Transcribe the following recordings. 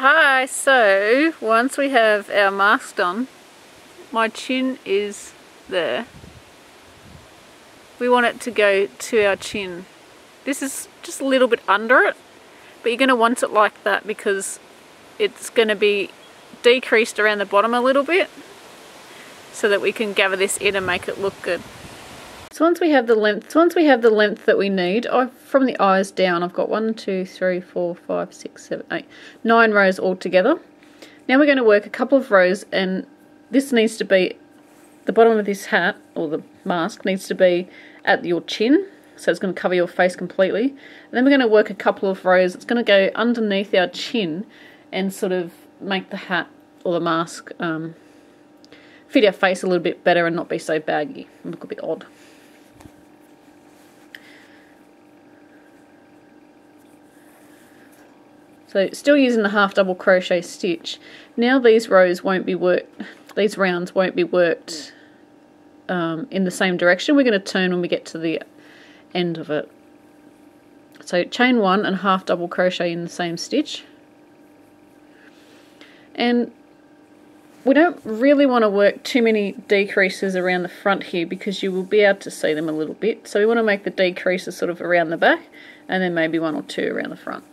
Hi, so once we have our mask done, my chin is there. We want it to go to our chin. This is just a little bit under it, but you're going to want it like that because it's going to be decreased around the bottom a little bit so that we can gather this in and make it look good. So once we have the length that we need, from the eyes down, I've got 1, 2, 3, 4, 5, 6, 7, 8, 9 rows all together. Now we're going to work a couple of rows, and this needs to be, the bottom of this hat, or the mask, needs to be at your chin, so it's going to cover your face completely. And then we're going to work a couple of rows, it's going to go underneath our chin and sort of make the hat or the mask fit our face a little bit better and not be so baggy and look a bit odd. So still using the half double crochet stitch. Now these rows won't be worked, these rounds won't be worked in the same direction. We're going to turn when we get to the end of it. So chain 1 and half double crochet in the same stitch. And we don't really want to work too many decreases around the front here because you will be able to see them a little bit. So we want to make the decreases sort of around the back and then maybe 1 or 2 around the front.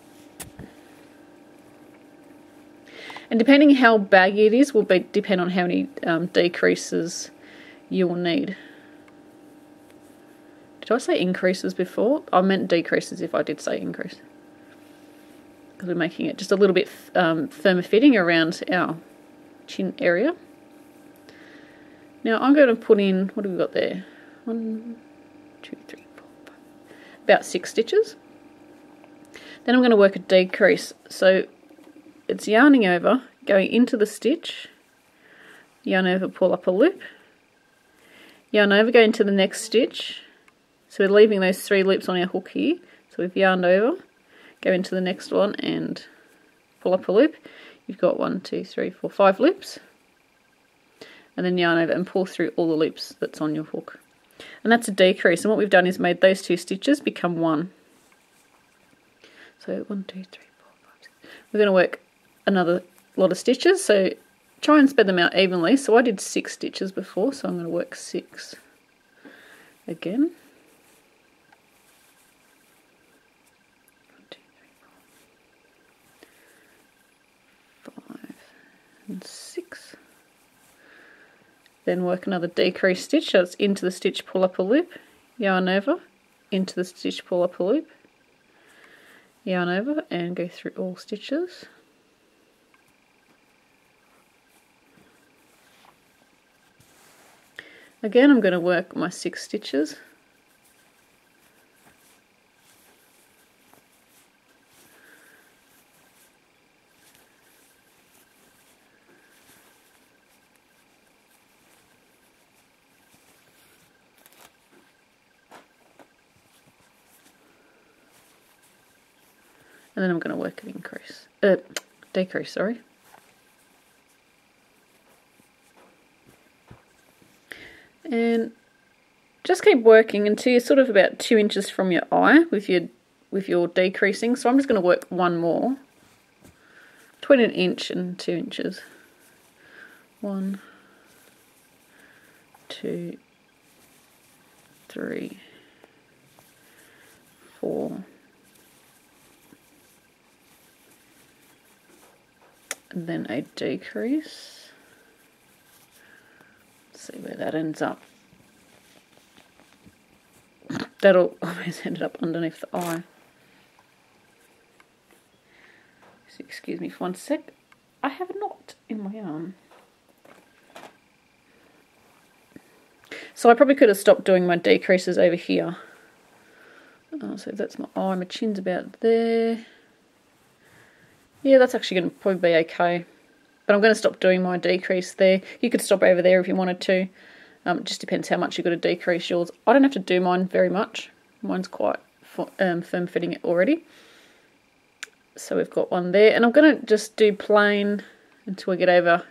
And depending how baggy it is will depend on how many decreases you will need. Did I say increases before? I meant decreases if I did say increase. Because we're making it just a little bit firmer fitting around our chin area. Now I'm going to put in, what have we got there? 1, 2, 3, 4, 5. About 6 stitches. Then I'm going to work a decrease. So it's yarning over, going into the stitch, yarn over, pull up a loop, yarn over, go into the next stitch. So we're leaving those 3 loops on our hook here. So we've yarned over, go into the next one and pull up a loop. You've got 1, 2, 3, 4, 5 loops. And then yarn over and pull through all the loops that's on your hook. And that's a decrease. And what we've done is made those 2 stitches become 1. So 1, 2, 3, 4, 5, 6. We're going to work another lot of stitches, so try and spread them out evenly. So I did 6 stitches before, so I'm going to work 6 again. 1, 2, 3, 4, 5 and 6. Then work another decrease stitch, so it's into the stitch, pull up a loop, yarn over, into the stitch, pull up a loop, yarn over and go through all stitches. Again, I'm going to work my 6 stitches. And then I'm going to work an decrease, sorry. And just keep working until you're sort of about 2 inches from your eye with your decreasing. So I'm just going to work 1 more, between 1 inch and 2 inches. 1, 2, 3, 4. And then a decrease. See where that ends up. That'll always end up underneath the eye. So excuse me for 1 sec. I have a knot in my arm. So I probably could have stopped doing my decreases over here. So that's my eye. My chin's about there. Yeah, that's actually going to probably be okay. But I'm going to stop doing my decrease there. You could stop over there if you wanted to. It just depends how much you've got to decrease yours. I don't have to do mine very much. Mine's quite firm fitting it already. So we've got 1 there. And I'm going to just do plain until we get over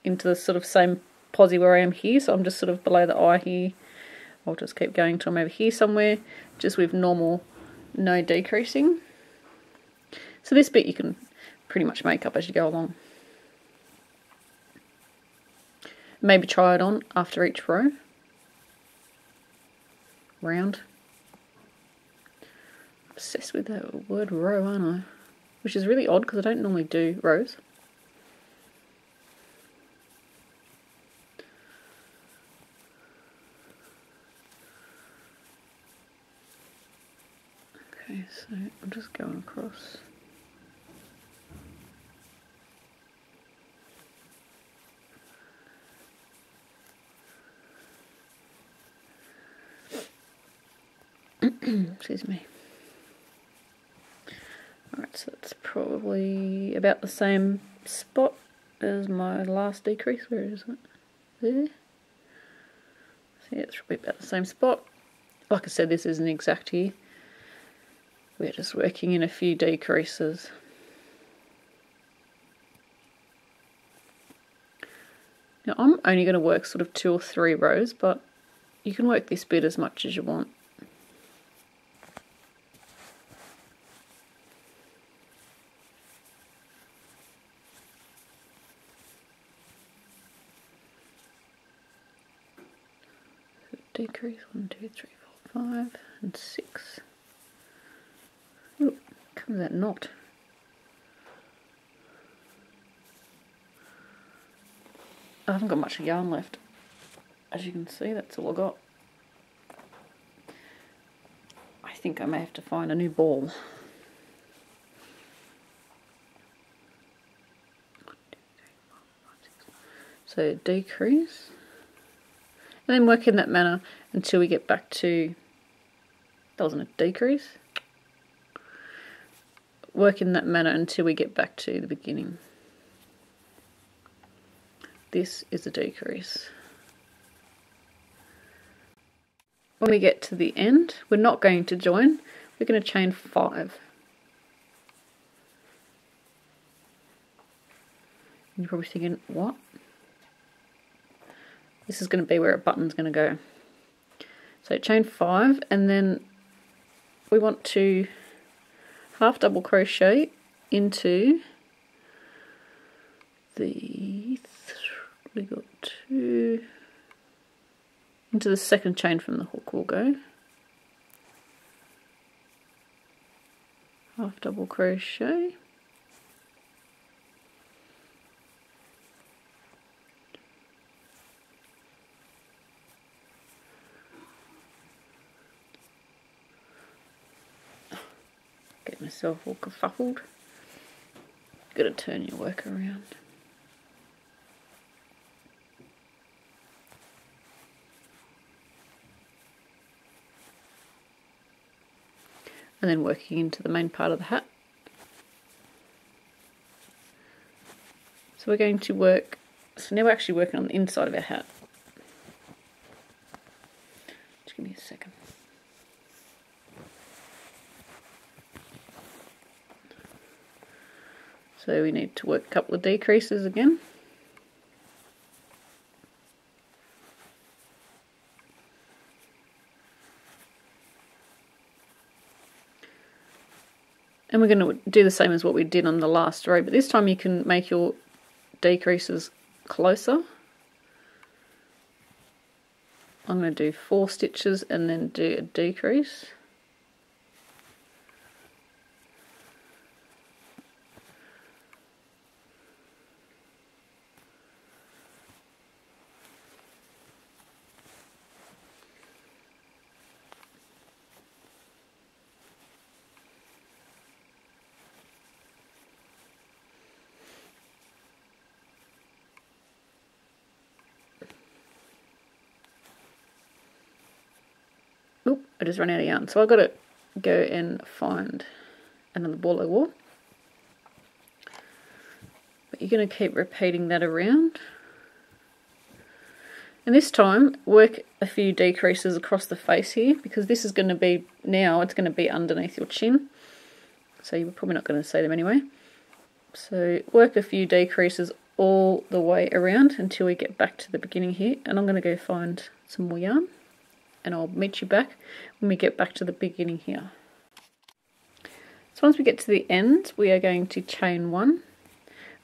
into the sort of same posi where I am here. So I'm just sort of below the eye here. I'll just keep going till I'm over here somewhere. Just with normal, no decreasing. So this bit you can pretty much make up as you go along. Maybe try it on after each round. Obsessed with that word row, aren't I? Which is really odd because I don't normally do rows. Okay, so I'm just going across. Excuse me. Alright, so that's probably about the same spot as my last decrease. Where is it? There. So yeah, it's probably about the same spot. Like I said, this isn't exact here. We're just working in a few decreases. Now I'm only going to work sort of 2 or 3 rows, but you can work this bit as much as you want. Decrease 1, 2, 3, 4, 5, and 6. Ooh, comes that knot. I haven't got much yarn left. As you can see, that's all I got. I think I may have to find a new ball. So decrease. And then work in that manner until we get back to, that wasn't a decrease. Work in that manner until we get back to the beginning. This is a decrease. When we get to the end, we're not going to join, we're going to chain 5. And you're probably thinking, what? This is going to be where a button's going to go. So chain 5, and then we want to half double crochet into the, we got 2, into the second chain from the hook we'll go. Half double crochet. Get myself all kerfuffled. Got to turn your work around. And then working into the main part of the hat. So we're going to work, so now we're actually working on the inside of our hat. Just give me a second. So we need to work a couple of decreases again. And we're going to do the same as what we did on the last row, but this time you can make your decreases closer. I'm going to do 4 stitches and then do a decrease. Oop, I just ran out of yarn, so I've got to go and find another ball of wool. But you're going to keep repeating that around. And this time, work a few decreases across the face here, because this is going to be, now it's going to be underneath your chin. So you're probably not going to see them anyway. So work a few decreases all the way around until we get back to the beginning here. And I'm going to go find some more yarn. And I'll meet you back when we get back to the beginning here. So once we get to the end, we are going to chain 1.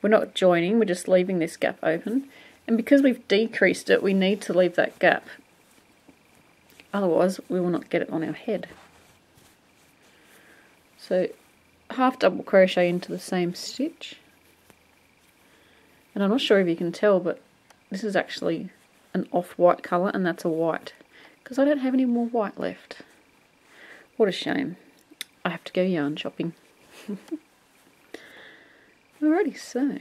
We're not joining, we're just leaving this gap open. And because we've decreased it, we need to leave that gap. Otherwise, we will not get it on our head. So half double crochet into the same stitch. And I'm not sure if you can tell, but this is actually an off-white colour, and that's a white, because I don't have any more white left. What a shame. I have to go yarn shopping. Alrighty, so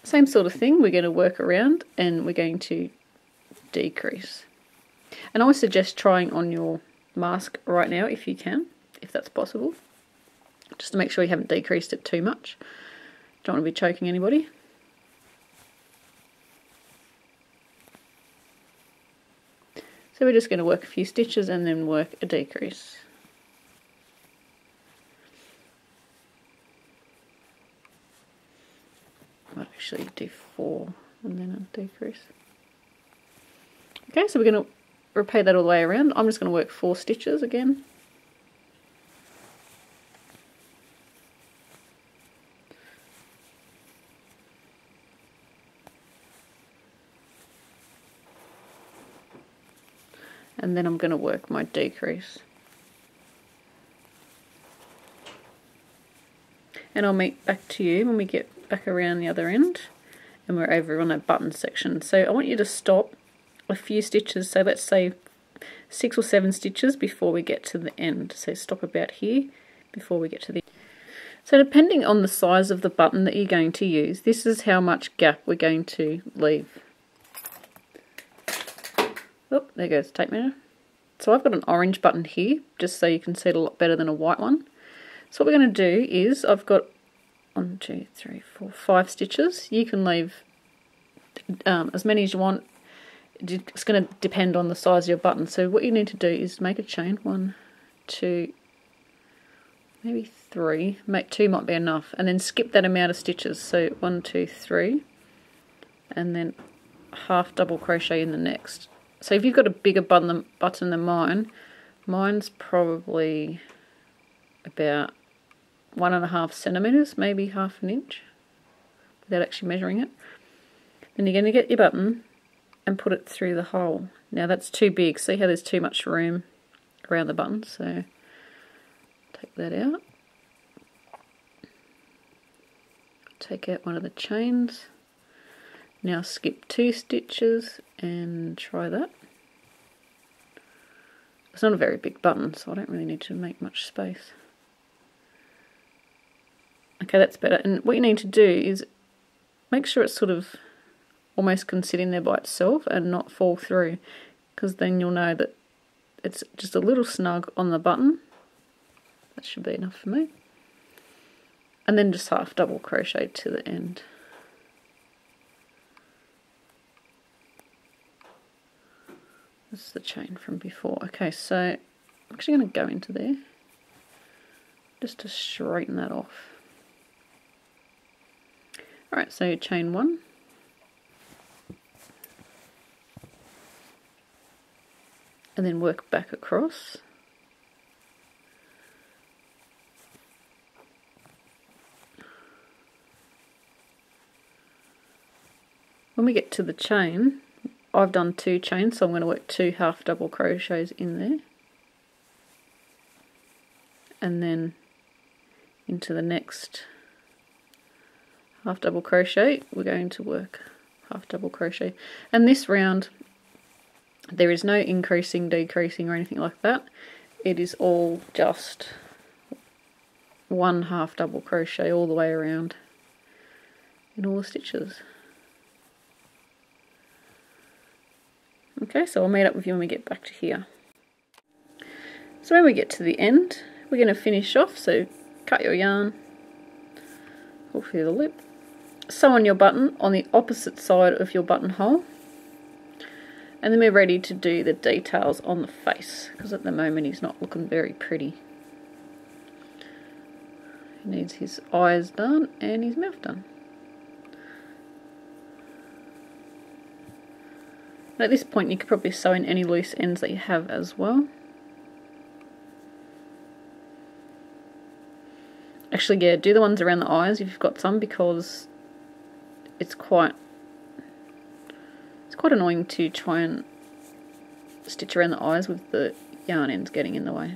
same sort of thing, we're going to work around and we're going to decrease. And I always suggest trying on your mask right now if you can, if that's possible, just to make sure you haven't decreased it too much. Don't want to be choking anybody. So we're just going to work a few stitches and then work a decrease. Might actually do 4 and then a decrease. Okay, so we're going to repeat that all the way around. I'm just going to work 4 stitches again. And then I'm going to work my decrease. And I'll meet back to you when we get back around the other end and we're over on that button section. So I want you to stop a few stitches, so let's say 6 or 7 stitches before we get to the end. So stop about here before we get to the end. So depending on the size of the button that you're going to use, this is how much gap we're going to leave. Oh, there goes the tape measure. So I've got an orange button here, just so you can see it a lot better than a white one. So what we're going to do is, I've got 1, 2, 3, 4, 5 stitches. You can leave as many as you want. It's going to depend on the size of your button. So what you need to do is make a chain. 1, 2, maybe 3. Make 2 might be enough. And then skip that amount of stitches. So 1, 2, 3. And then half double crochet in the next. So if you've got a bigger button than mine, mine's probably about 1.5 centimeters, maybe half an inch, without actually measuring it. Then you're going to get your button and put it through the hole. Now that's too big. See how there's too much room around the button, so take that out. Take out one of the chains. Now skip 2 stitches and try that. It's not a very big button, so I don't really need to make much space. Okay, that's better. And what you need to do is make sure it's sort of almost can sit in there by itself and not fall through, because then you'll know that it's just a little snug on the button. That should be enough for me. And then just half double crochet to the end. This is the chain from before. Okay, so I'm actually going to go into there just to straighten that off. Alright, so chain 1. And then work back across. When we get to the chain, I've done 2 chains, so I'm going to work 2 half double crochets in there. And then into the next half double crochet, we're going to work half double crochet. And this round, there is no increasing, decreasing or anything like that. It is all just 1 half double crochet all the way around in all the stitches. Okay, so I'll meet up with you when we get back to here. So when we get to the end, we're going to finish off, so cut your yarn, pull through the loop, sew on your button on the opposite side of your buttonhole, and then we're ready to do the details on the face, because at the moment he's not looking very pretty. He needs his eyes done and his mouth done. At this point you could probably sew in any loose ends that you have as well. Actually, yeah, do the ones around the eyes if you've got some, because it's quite annoying to try and stitch around the eyes with the yarn ends getting in the way.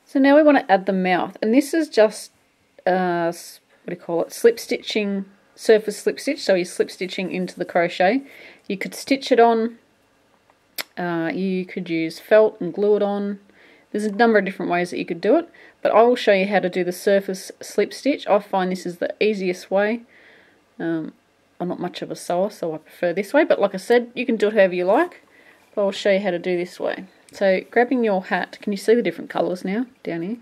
So now we want to add the mouth, and this is just what do you call it? Slip stitching, surface slip stitch. So you're slip stitching into the crochet. You could stitch it on. You could use felt and glue it on. There's a number of different ways that you could do it, but I will show you how to do the surface slip stitch. I find this is the easiest way. I'm not much of a sewer, so I prefer this way, but like I said, you can do it however you like, but I'll show you how to do this way. So grabbing your hat, can you see the different colours now down here?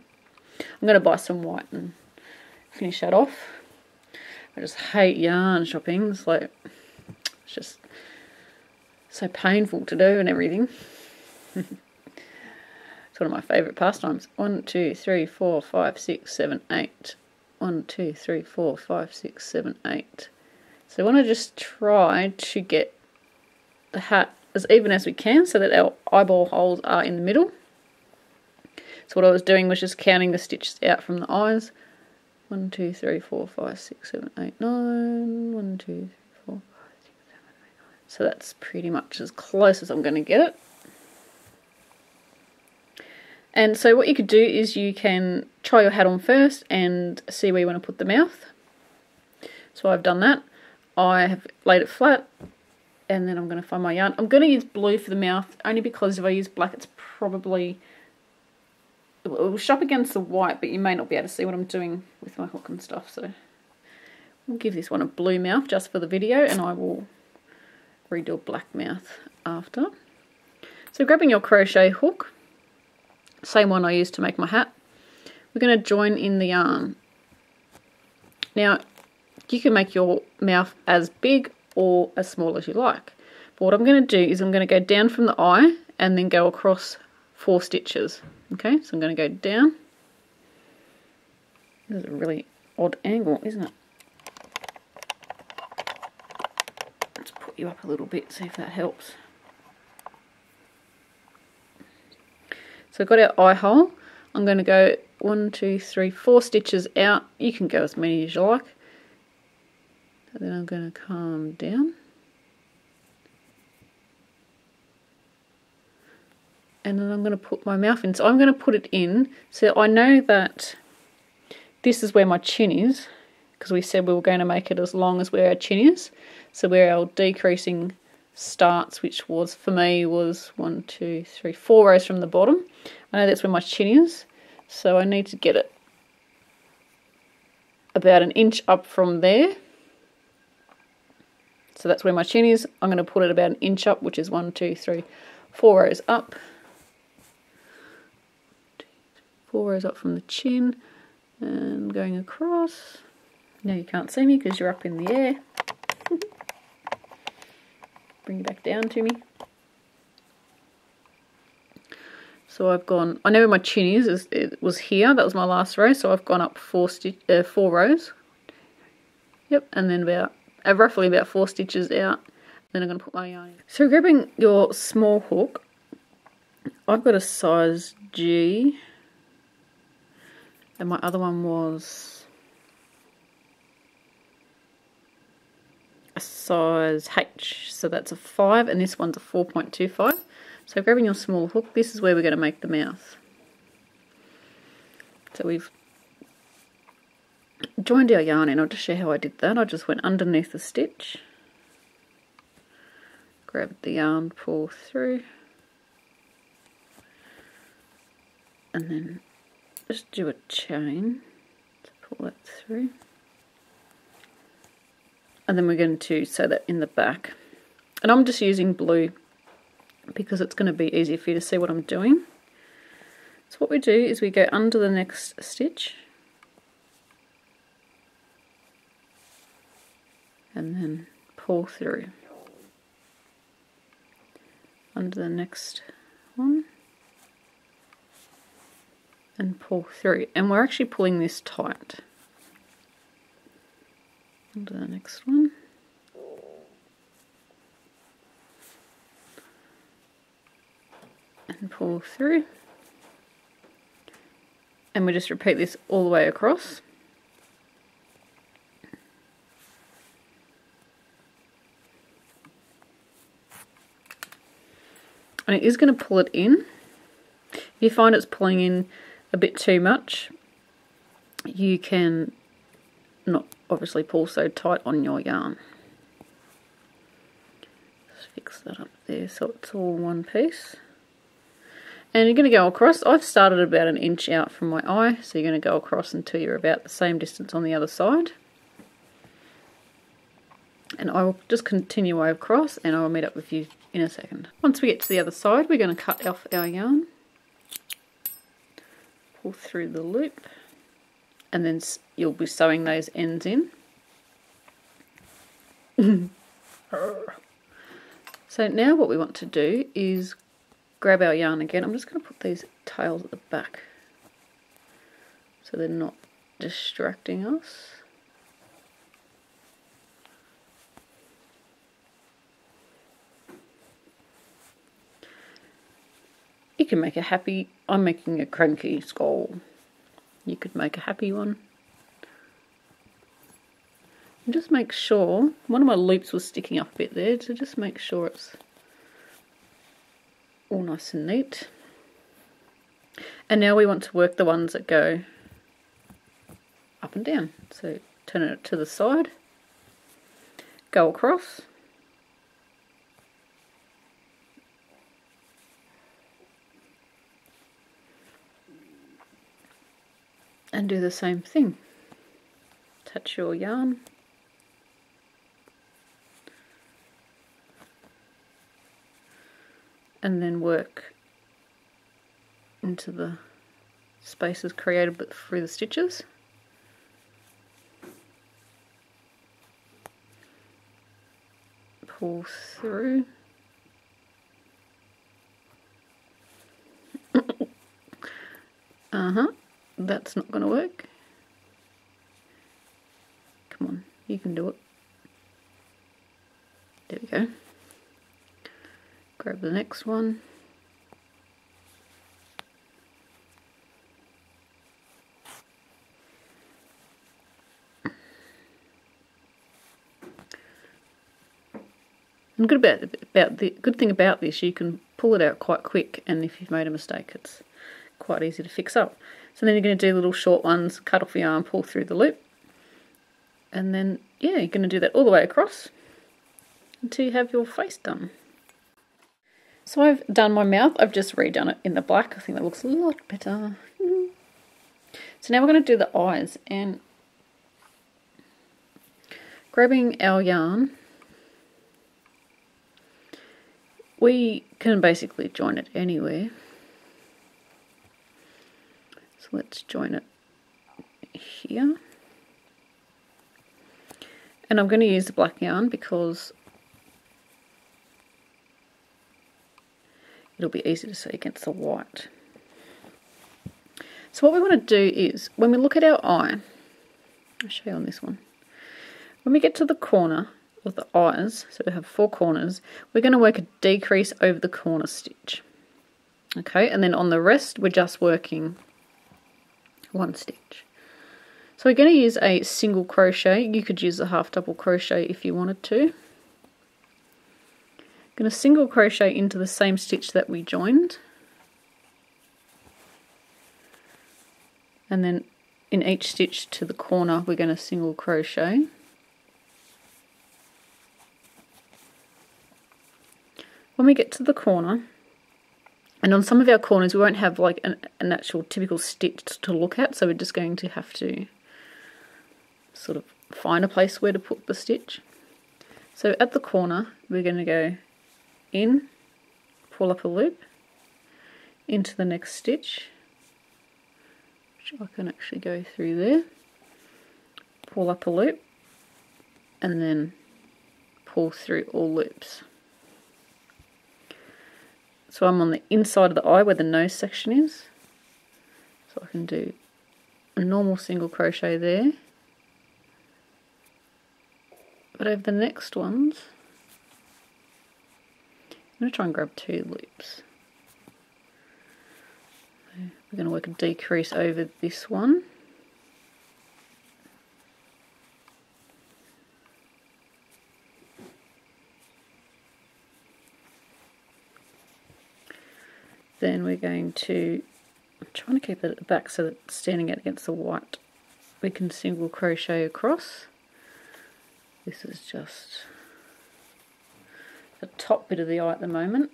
I'm going to buy some white and finish that off. I just hate yarn shopping. It's like, it's just so painful to do and everything. It's one of my favourite pastimes. 1, 2, 3, 4, 5, 6, 7, 8. 1, 2, 3, 4, 5, 6, 7, 8. So I want to just try to get the hat as even as we can so that our eyeball holes are in the middle. So what I was doing was just counting the stitches out from the eyes. 1, 2, 3, 4, 5, 6, 7, 8, 9. 1, 2, 3, 4, 5, 6, 7, 8, 9. So that's pretty much as close as I'm going to get it. And so what you could do is you can try your hat on first and see where you want to put the mouth. So I've done that. I have laid it flat, and then I'm going to find my yarn. I'm going to use blue for the mouth, only because if I use black it's probably, it will shop against the white, but you may not be able to see what I'm doing with my hook and stuff. So we'll give this one a blue mouth just for the video, and I will redo a black mouth after. So grabbing your crochet hook, same one I used to make my hat, we're going to join in the yarn. Now you can make your mouth as big or as small as you like, but what I'm going to do is I'm going to go down from the eye and then go across 4 stitches. Okay, so I'm going to go down. This is a really odd angle, isn't it? Let's put you up a little bit, see if that helps. So I've got our eye hole. I'm going to go 1, 2, 3, 4 stitches out. You can go as many as you like. And then I'm going to come down. And then I'm going to put my mouth in. So I'm going to put it in so I know that this is where my chin is, because we said we were going to make it as long as where our chin is. So where our decreasing starts, which was for me was 1, 2, 3, 4 rows from the bottom. I know that's where my chin is, so I need to get it about an inch up from there. So that's where my chin is. I'm going to put it about an inch up, which is 1, 2, 3, 4 rows up. 4 rows up from the chin and going across. Now you can't see me because you're up in the air. Bring you back down to me. So I've gone, I know where my chin is, it was here, that was my last row, so I've gone up 4 rows. Yep, and then about roughly about 4 stitches out. Then I'm going to put my yarn in. So grabbing your small hook, I've got a size G, and my other one was a size H, so that's a 5, and this one's a 4.25. So grabbing your small hook, this is where we're going to make the mouth. So we've joined our yarn in. I'll just show you how I did that. I just went underneath the stitch, grabbed the yarn, pull through, and then just do a chain to pull that through. And then we're going to sew that in the back. And I'm just using blue because it's going to be easier for you to see what I'm doing. So what we do is we go under the next stitch and then pull through under the next one and pull through, and we're actually pulling this tight under the next one. And pull through, And we just repeat this all the way across. And it is going to pull it in. If you find it's pulling in a bit too much, you can not obviously pull so tight on your yarn. Just fix that up there so it's all one piece. And you're going to go across. I've started about 1 inch out from my eye, so you're going to go across until you're about the same distance on the other side. And I will just continue across, and I will meet up with you in a second. Once we get to the other side, we're going to cut off our yarn, pull through the loop, and then you'll be sewing those ends in. So now what we want to do is grab our yarn again. I'm just going to put these tails at the back so they're not distracting us. You can make a happy, I'm making a cranky skull. You could make a happy one. And just make sure, one of my loops was sticking up a bit there, so just make sure it's all nice and neat. And now we want to work the ones that go up and down. So turn it to the side, go across, and do the same thing. Touch your yarn, and then work into the spaces created through the stitches. Pull through. That's not going to work. Come on, you can do it. There we go. Grab the next one. And the good thing about this, you can pull it out quite quick, and if you've made a mistake, it's quite easy to fix up. So then you're going to do little short ones, cut off your yarn, pull through the loop, and then yeah, you're going to do that all the way across until you have your face done. So I've done my mouth. I've just redone it in the black. I think that looks a lot better. So now we're going to do the eyes, and grabbing our yarn, we can basically join it anywhere. So let's join it here. And I'm going to use the black yarn because it'll be easy to see against the white. So what we want to do is, when we look at our eye, I'll show you on this one. When we get to the corner of the eyes, so we have 4 corners, we're going to work a decrease over the corner stitch. Okay, and then on the rest, we're just working 1 stitch. So we're going to use a single crochet. You could use a half double crochet if you wanted to. I'm going to single crochet into the same stitch that we joined, and then in each stitch to the corner we're going to single crochet. When we get to the corner, and on some of our corners we won't have like an actual typical stitch to look at, so we're just going to have to sort of find a place where to put the stitch. So at the corner we're going to go in, pull up a loop into the next stitch, which I can actually go through there, pull up a loop, and then pull through all loops. So I'm on the inside of the eye where the nose section is, so I can do a normal single crochet there, but over the next ones I'm going to try and grab 2 loops. we're going to work a decrease over this one. Then we're going to, I'm trying to keep it at the back so that it's standing out against the white. We can single crochet across. This is just the top bit of the eye at the moment.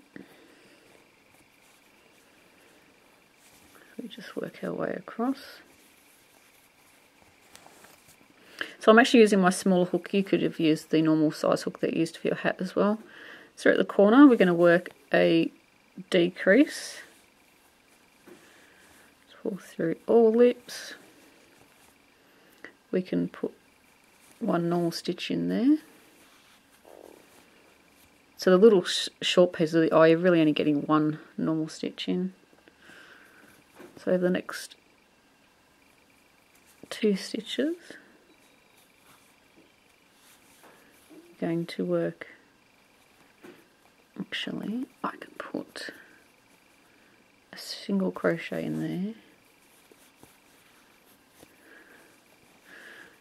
We just work our way across. So I'm actually using my smaller hook. You could have used the normal size hook that you used for your hat as well. So at the corner we're going to work a decrease. Pull through all loops. We can put one normal stitch in there. So the little short piece of the eye, you're really only getting one normal stitch in. So over the next 2 stitches, I'm going to work, actually I can put a single crochet in there,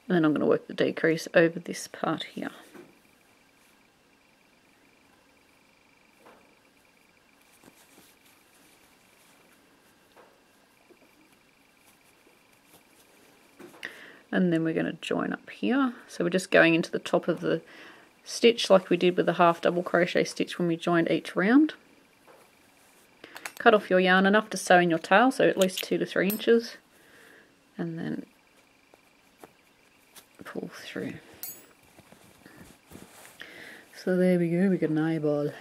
and then I'm going to work the decrease over this part here. And then we're going to join up here. So we're just going into the top of the stitch like we did with the half double crochet stitch when we joined each round. Cut off your yarn enough to sew in your tail, so at least 2 to 3 inches, and then pull through. So there we go, we got an eyeball.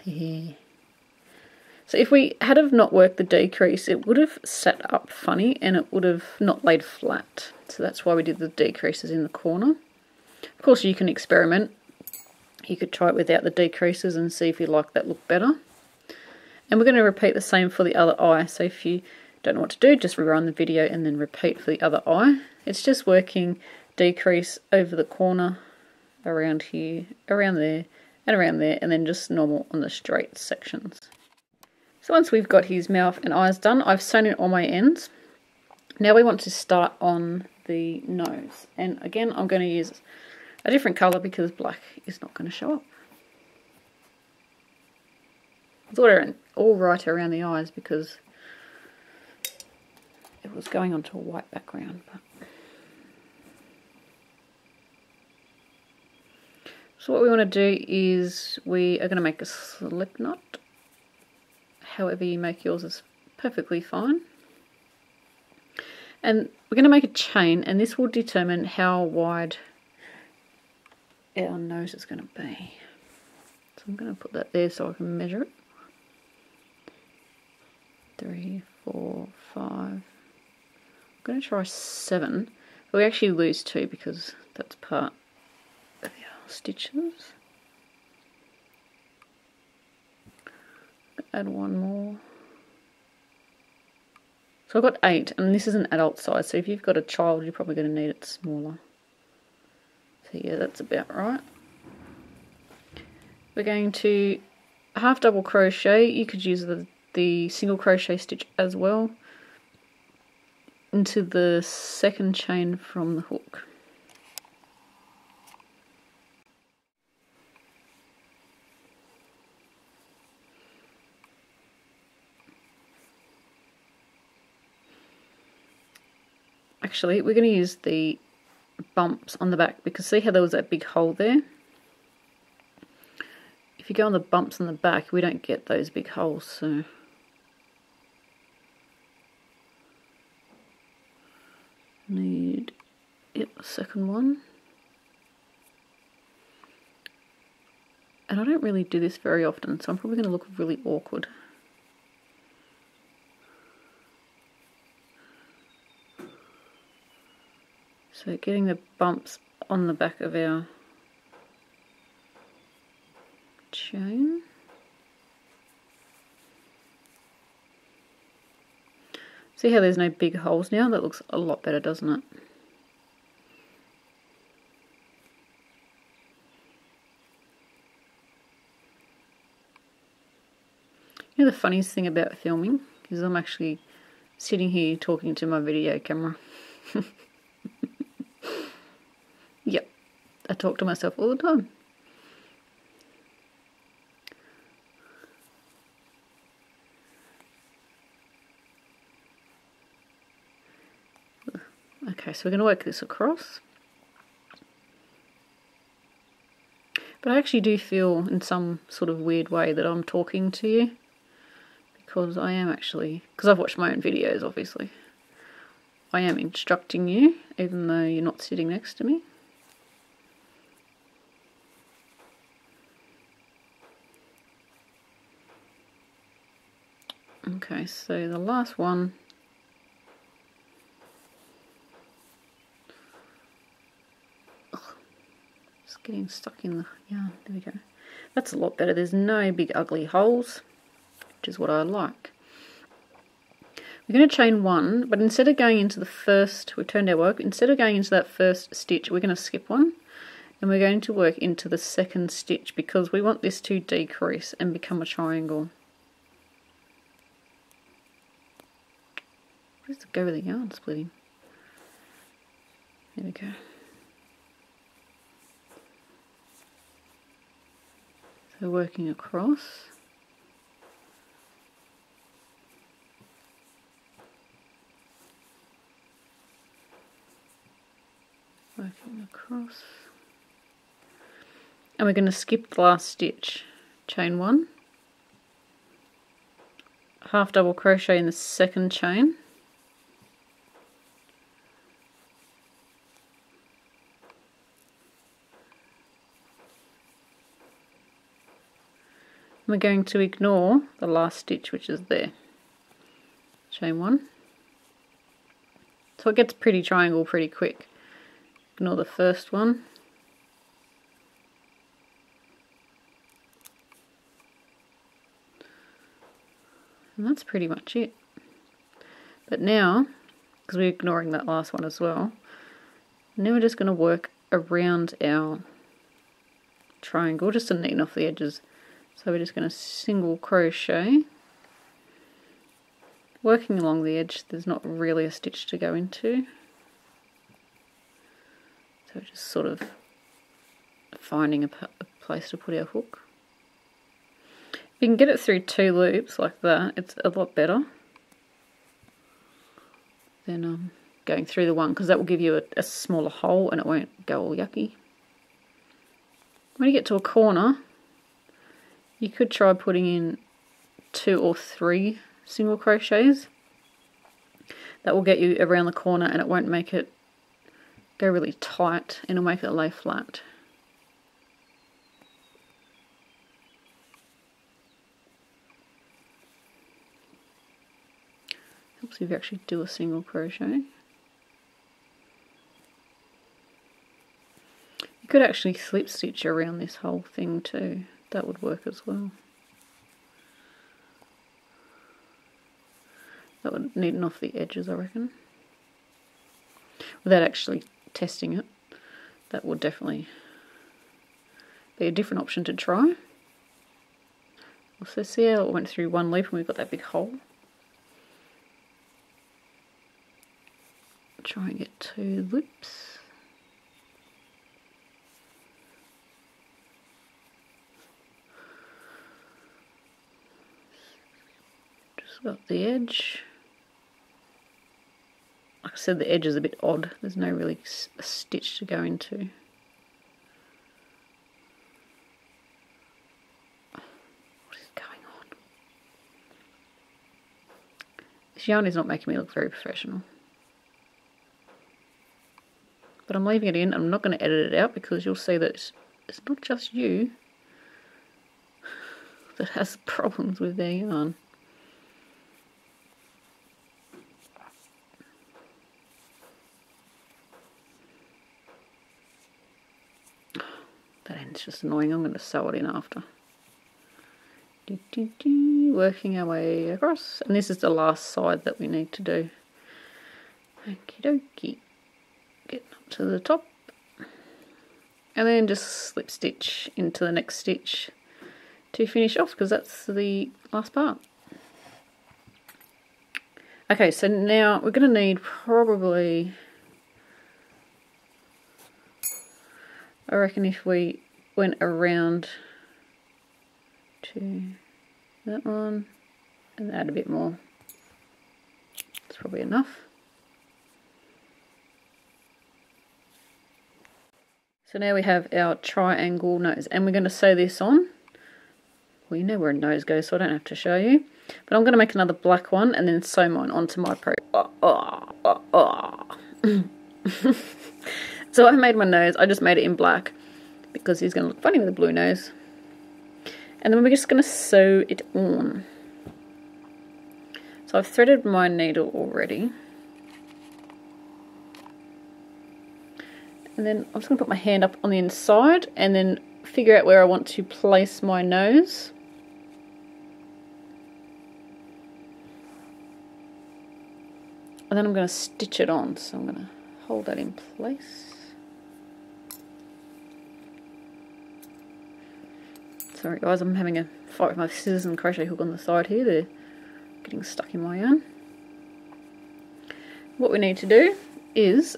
So if we had have not worked the decrease, it would have sat up funny and it would have not laid flat. So that's why we did the decreases in the corner. Of course you can experiment. You could try it without the decreases and see if you like that look better. And we're going to repeat the same for the other eye. So if you don't know what to do, just rerun the video and then repeat for the other eye. It's just working decrease over the corner, around here, around there, and then just normal on the straight sections. So once we've got his mouth and eyes done, I've sewn in all my ends. Now we want to start on the nose. And again, I'm going to use a different colour because black is not going to show up. I thought it all right around the eyes because it was going onto a white background. So what we want to do is we are going to make a slip knot. However you make yours is perfectly fine. And we're going to make a chain, and this will determine how wide our nose is going to be. So I'm going to put that there so I can measure it. 3, 4, 5. I'm going to try 7. But we actually lose 2 because that's part of our stitches. Add 1 more. So I've got 8, and this is an adult size, so if you've got a child you're probably going to need it smaller. So yeah, that's about right. We're going to half double crochet. You could use the single crochet stitch as well into the second chain from the hook. Actually, we're going to use the bumps on the back because see how there was that big hole there? If you go on the bumps on the back, we don't get those big holes, so need the second one. And I don't really do this very often, so I'm probably going to look really awkward. So getting the bumps on the back of our chain. See how there's no big holes now? That looks a lot better, doesn't it? You know, the funniest thing about filming is I'm actually sitting here talking to my video camera. Yep, I talk to myself all the time. Okay, so we're going to work this across. But I actually do feel in some sort of weird way that I'm talking to you. Because I am actually, because I've watched my own videos obviously. I am instructing you, even though you're not sitting next to me. Okay, so the last one. Getting stuck in the yarn. There we go. That's a lot better. There's no big ugly holes, which is what I like. We're going to chain one, but instead of going into the first, we've turned our work, instead of going into that first stitch, we're going to skip one, and we're going to work into the second stitch because we want this to decrease and become a triangle. Where's the go with the yarn splitting? There we go. So working across. Working across. And we're going to skip the last stitch. Chain one. Half double crochet in the second chain. We're going to ignore the last stitch, which is there. Chain one. So it gets pretty triangle pretty quick. Ignore the first one. And that's pretty much it. But now, because we're ignoring that last one as well, now we're just going to work around our triangle just to neaten off the edges. So we're just going to single crochet, working along the edge. There's not really a stitch to go into, so just sort of finding a place to put our hook. If you can get it through 2 loops like that, it's a lot better than going through the one, because that will give you a smaller hole and it won't go all yucky. When you get to a corner, you could try putting in 2 or 3 single crochets. That will get you around the corner and it won't make it go really tight, and it'll make it lay flat. Helps if you actually do a single crochet. You could actually slip stitch around this whole thing too. That would work as well. That would neaten off the edges, I reckon. Without actually testing it, that would definitely be a different option to try. Also, see how it went through 1 loop and we've got that big hole? Try and get 2 loops. Got the edge. Like I said, the edge is a bit odd. There's no really a stitch to go into. What is going on? This yarn is not making me look very professional. But I'm leaving it in. I'm not going to edit it out because you'll see that it's not just you that has problems with their yarn. That end's just annoying. I'm going to sew it in after. Working our way across. And this is the last side that we need to do. Okie dokie. Getting up to the top. And then just slip stitch into the next stitch to finish off, because that's the last part. Okay, so now we're going to need probably, I reckon if we went around to that one and add a bit more, it's probably enough. So now we have our triangle nose, and we're going to sew this on. Well, you know where a nose goes, so I don't have to show you. But I'm going to make another black one and then sew mine onto my So I made my nose, I just made it in black because he's going to look funny with a blue nose. And then we're just going to sew it on. So I've threaded my needle already. And then I'm just going to put my hand up on the inside and then figure out where I want to place my nose. And then I'm going to stitch it on. So I'm going to hold that in place. Sorry guys, I'm having a fight with my scissors and crochet hook on the side here. They're getting stuck in my yarn. What we need to do is,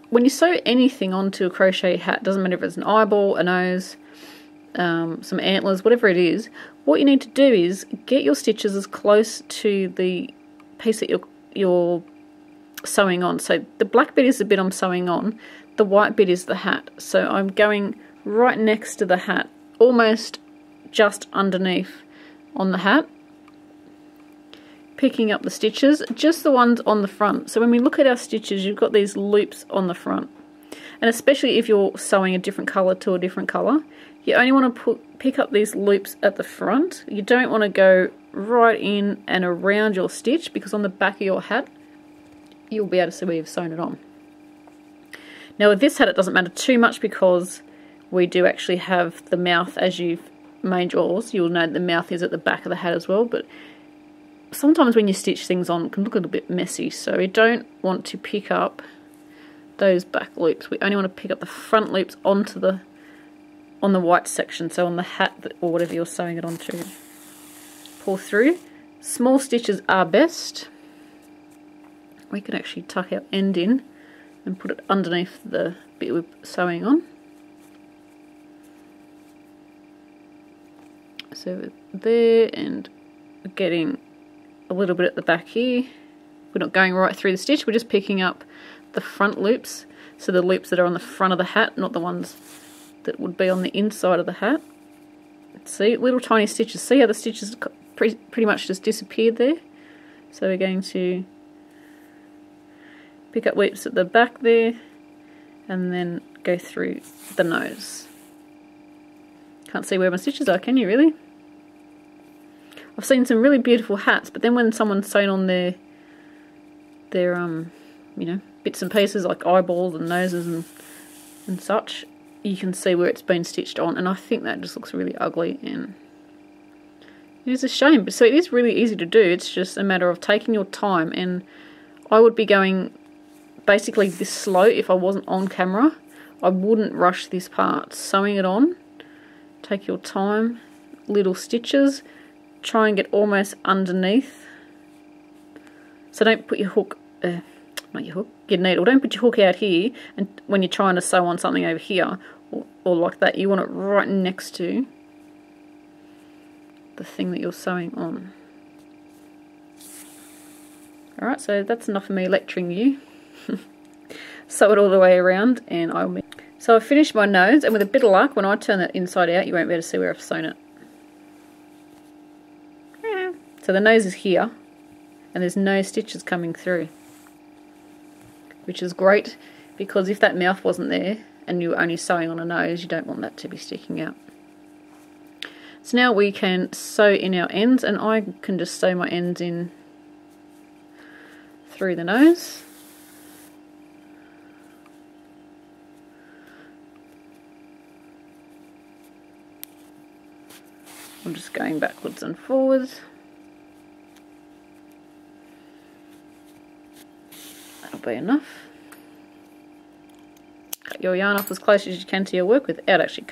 when you sew anything onto a crochet hat, doesn't matter if it's an eyeball, a nose, some antlers, whatever it is, what you need to do is get your stitches as close to the piece that you're sewing on. So the black bit is the bit I'm sewing on, the white bit is the hat. So I'm going right next to the hat, almost just underneath on the hat, picking up the stitches, just the ones on the front. So when we look at our stitches, you've got these loops on the front, and especially if you're sewing a different colour to a different colour, you only want to pick up these loops at the front. You don't want to go right in and around your stitch, because on the back of your hat you'll be able to see where you've sewn it on. Now with this hat it doesn't matter too much, because we do actually have the mouth, as you've made yours, you'll know the mouth is at the back of the hat as well, but sometimes when you stitch things on it can look a little bit messy, so we don't want to pick up those back loops. We only want to pick up the front loops on the white section, so on the hat or whatever you're sewing it onto. Pull through. Small stitches are best. We can actually tuck our end in and put it underneath the bit we're sewing on. So there, and getting a little bit at the back here. We're not going right through the stitch, we're just picking up the front loops, so the loops that are on the front of the hat, not the ones that would be on the inside of the hat. See, little tiny stitches. See how the stitches pretty much just disappeared there? So we're going to pick up loops at the back there and then go through the nose. Can't see where my stitches are, can you really? I've seen some really beautiful hats, but then when someone's sewn on their you know, bits and pieces like eyeballs and noses and such, you can see where it's been stitched on, and I think that just looks really ugly, and it is a shame. So it is really easy to do, it's just a matter of taking your time, and I would be going basically this slow if I wasn't on camera. I wouldn't rush this part. Sewing it on, take your time, little stitches, try and get almost underneath. So don't put your hook, not your hook, your needle, don't put your hook out here, and when you're trying to sew on something over here, or like that, you want it right next to the thing that you're sewing on. Alright, so that's enough of me lecturing you. Sew it all the way around, and I'll make. So I've finished my nose, and with a bit of luck, when I turn it inside out, you won't be able to see where I've sewn it. So the nose is here, and there's no stitches coming through, which is great, because if that mouth wasn't there and you were only sewing on a nose, you don't want that to be sticking out. So now we can sew in our ends, and I can just sew my ends in through the nose. I'm just going backwards and forwards. That'll be enough. Cut your yarn off as close as you can to your work without actually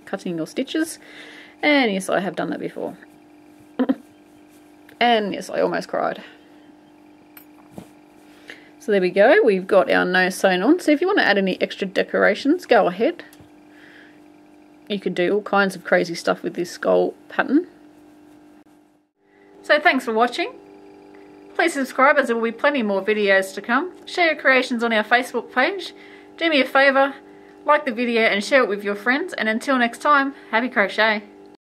cutting your stitches. And yes, I have done that before. And yes, I almost cried. So there we go, we've got our nose sewn on. So if you want to add any extra decorations, go ahead. You could do all kinds of crazy stuff with this skull pattern. So thanks for watching. Please subscribe as there will be plenty more videos to come. Share your creations on our Facebook page. Do me a favour, like the video and share it with your friends. And until next time, happy crochet!